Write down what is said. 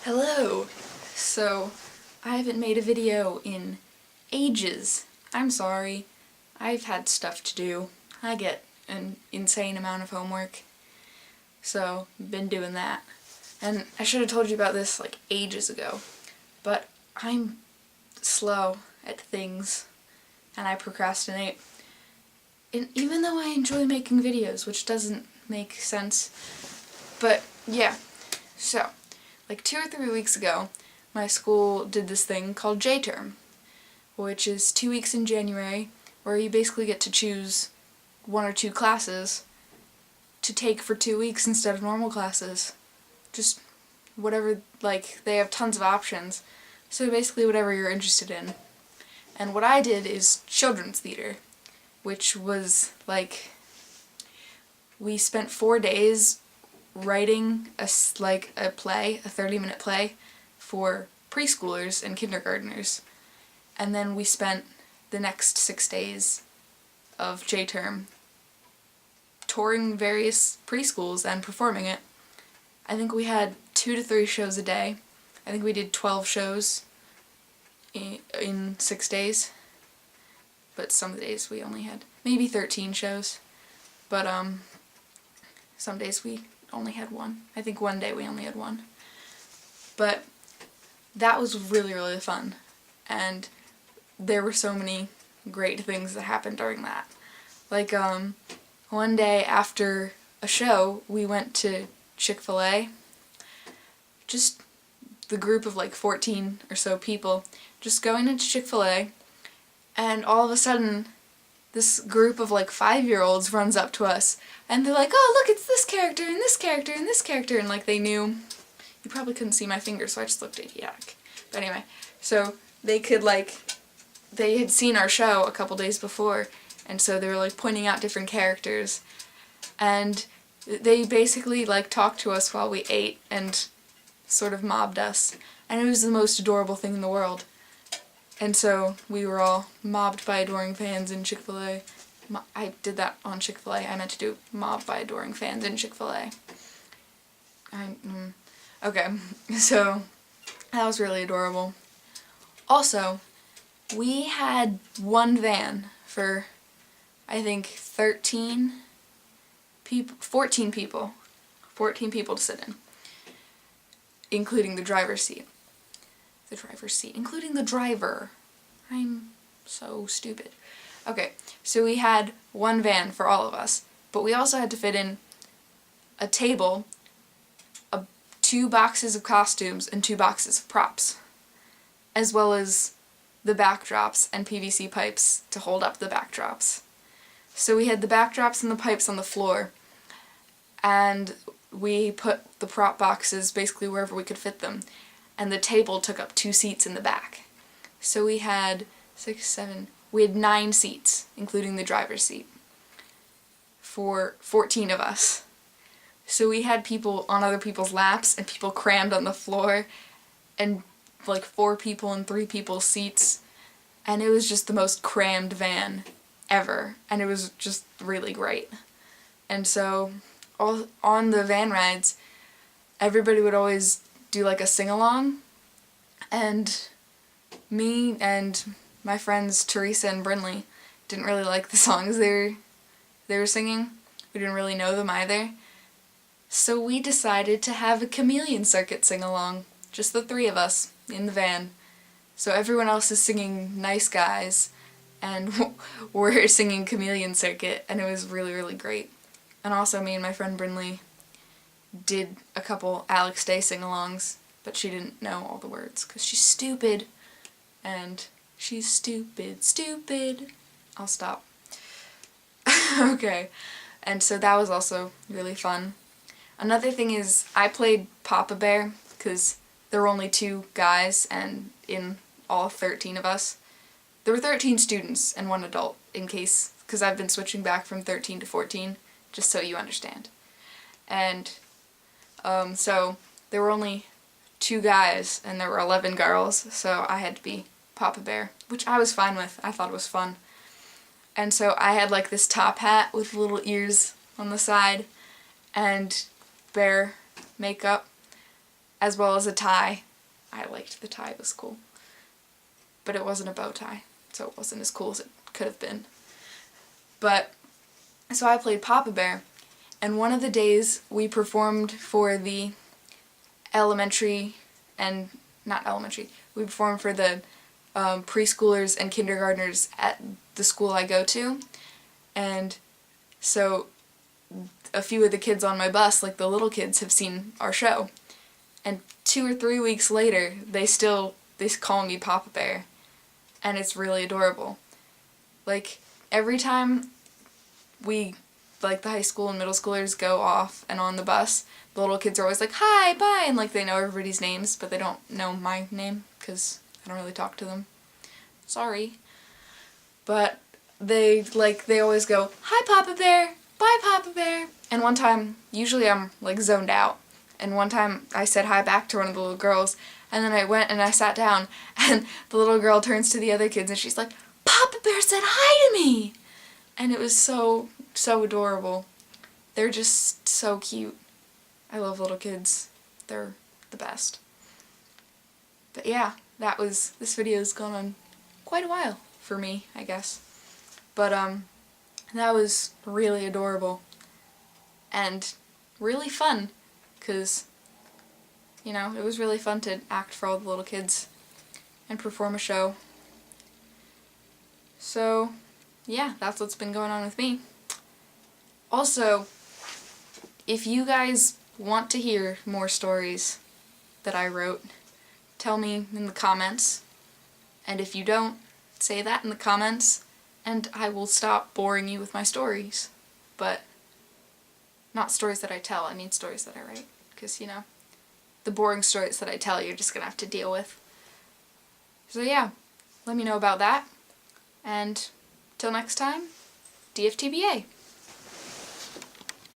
Hello! So, I haven't made a video in ages. I'm sorry. I've had stuff to do. I get an insane amount of homework. So, been doing that. And I should have told you about this like ages ago. But I'm slow at things. And I procrastinate. And even though I enjoy making videos, which doesn't make sense. But, yeah. So, like 2 or 3 weeks ago, my school did this thing called J-term, which is 2 weeks in January, where you basically get to choose 1 or 2 classes to take for 2 weeks instead of normal classes. Just whatever, like, they have tons of options, so basically whatever you're interested in. And what I did is children's theater, which was, like, we spent 4 days writing a play, a 30-minute play, for preschoolers and kindergartners. And then we spent the next 6 days of J-term touring various preschools and performing it. I think we had 2 to 3 shows a day. I think we did 12 shows in 6 days. But some of the days we only had maybe 13 shows. But some days we only had 1. I think one day we only had 1. But that was really, really fun. And there were so many great things that happened during that. Like, one day after a show, we went to Chick-fil-A. Just the group of like 14 or so people just going into Chick-fil-A, and all of a sudden this group of like 5-year-olds runs up to us, and they're like, oh look, it's this character, and this character, and this character, and like they knew. You probably couldn't see my fingers, so I just looked idiotic. But anyway, so they could they had seen our show a couple days before, and so they were like pointing out different characters, and they basically like talked to us while we ate and sort of mobbed us, and it was the most adorable thing in the world. And so we were all mobbed by adoring fans in Chick-fil-A. I did that on Chick-fil-A. I meant to do mobbed by adoring fans in Chick-fil-A. Okay, so that was really adorable. Also, we had one van for, I think, 14 people. 14 people to sit in, including the driver's seat. Including the driver. I'm so stupid. Okay, so we had one van for all of us, but we also had to fit in a table, 2 boxes of costumes, and 2 boxes of props, as well as the backdrops and PVC pipes to hold up the backdrops. So we had the backdrops and the pipes on the floor, and we put the prop boxes basically wherever we could fit them. And the table took up 2 seats in the back. So we had 9 seats, including the driver's seat, for 14 of us. So we had people on other people's laps, and people crammed on the floor, and like 4 people in 3 people's seats, and it was just the most crammed van ever, and it was just really great. And so, on the van rides, everybody would always do like a sing-along, and me and my friends Teresa and Brinley didn't really like the songs they were singing. We didn't really know them either. So we decided to have a Chameleon Circuit sing-along, just the 3 of us in the van. So everyone else is singing Nice Guys, and we're singing Chameleon Circuit, and it was really, really great. And also me and my friend Brinley did a couple Alex Day sing-alongs, but she didn't know all the words, because she's stupid, and she's stupid. I'll stop. Okay, and so that was also really fun. Another thing is, I played Papa Bear, because there were only 2 guys, and in all 13 of us, there were 13 students and 1 adult, because I've been switching back from 13 to 14, just so you understand. And so there were only 2 guys and there were 11 girls, so I had to be Papa Bear, which I was fine with. I thought it was fun. And so I had like this top hat with little ears on the side and bear makeup, as well as a tie. I liked the tie, it was cool. But it wasn't a bow tie, so it wasn't as cool as it could have been. But, so I played Papa Bear, and one of the days we performed for the elementary, and not elementary, we performed for the preschoolers and kindergartners at the school I go to, and so a few of the kids on my bus, like the little kids, have seen our show, and 2 or 3 weeks later they call me Papa Bear, and it's really adorable. Like, every time we, like, the high school and middle schoolers go off and on the bus, the little kids are always like, hi, bye, and like they know everybody's names, but they don't know my name because I don't really talk to them. Sorry. But they always go, hi Papa Bear, bye Papa Bear. And one time, usually I'm like zoned out, and one time I said hi back to one of the little girls, and then I went and I sat down, and the little girl turns to the other kids and she's like, Papa Bear said hi to me! And it was so adorable. They're just so cute. I love little kids. They're the best. But yeah, this video's gone on quite a while for me, I guess. But that was really adorable and really fun, because, you know, it was really fun to act for all the little kids and perform a show. So yeah, that's what's been going on with me. Also, if you guys want to hear more stories that I wrote, tell me in the comments. And if you don't, say that in the comments, and I will stop boring you with my stories. But not stories that I tell, I mean stories that I write. Because, you know, the boring stories that I tell you're just gonna have to deal with. So yeah, let me know about that. And till next time, DFTBA.